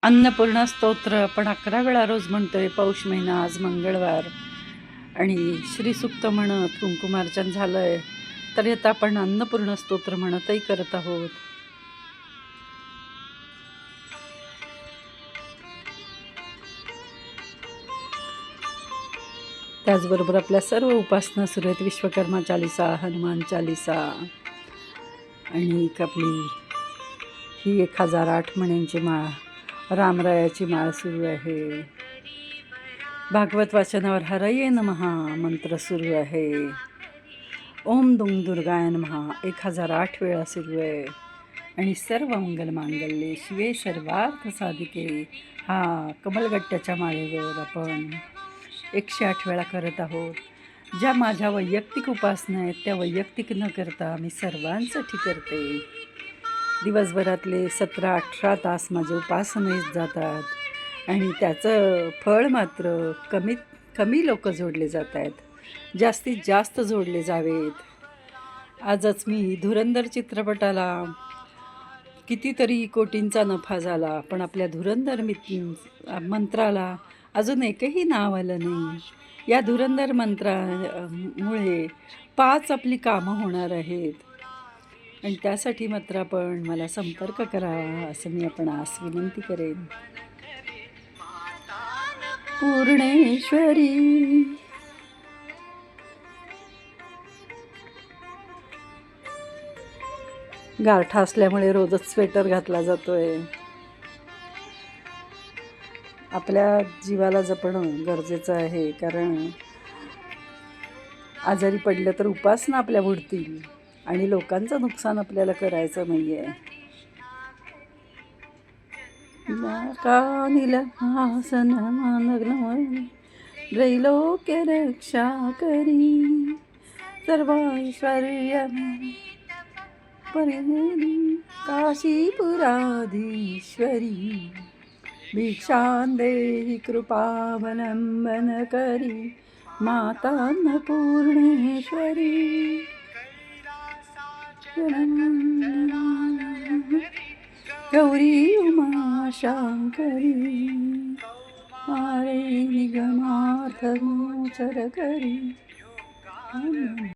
अन्नपूर्णा स्तोत्र आपण 11 वेळा रोज म्हणतोय. पौष महिना, आज मंगळवार आणि श्रीसूक्त म्हणत कुंकुमार्चन झालंय, तर आता आपण अन्नपूर्णा स्तोत्र म्हणतही करत आहोत. त्याचबरोबर आपल्या सर्व उपासना सुरू आहेत. विश्वकर्मा चालिसा, हनुमान चालिसा आणि एक आपली ही 1008 म्हण्यांची माळ, रामरायाची माळ सुरू आहे. भागवत वाचनावर हरये नमः मंत्र सुरू आहे. ओम दुंग दुर्गाय नमः 1008 वेळा सुरू आहे. आणि सर्व मंगल मांगल्ये शिवे सर्वार्थ साधिके हा कमलगट्ट्याच्या माळेवर आपण 108 वेळा करत आहोत. ज्या माझ्या वैयक्तिक उपासना आहेत त्या वैयक्तिक न करता मी सर्वांसाठी करते. दिवसभरातले 17-18 तास माझे उपासनेत जातात आणि त्याचं फळ मात्र कमीत कमी लोक जोडले जात आहेत. जास्तीत जास्त जोडले जावेत. आजच मी धुरंधर चित्रपटाला कितीतरी कोटींचा नफा झाला, पण आपल्या धुरंधर मंत्राला अजून एकही नाव आलं नाही. या धुरंधर मंत्रामुळे 5 आपली कामं होणार आहेत आणि त्यासाठी मात्र आपण मला संपर्क करावा असं मी आपणास विनंती करेन. पूर्णेश्वरी गारठा असल्यामुळे रोजच स्वेटर घातला जातोय. आपल्या जीवाला जपणं गरजेचं आहे, कारण आजारी पडलं तर उपासना आपल्या बुडतील आणि लोकांचं नुकसान आपल्याला करायचं नाही आहे. त्रैलोक्य रक्षा करी सर्वैश्वर्य परिणी काशीपुराधीश्वरी भिक्षां देहि कृपावलंबन करी माता अन्नपूर्णेश्वरी गौरी उमा शांकरी मारे निगमार्थ गोचर करी.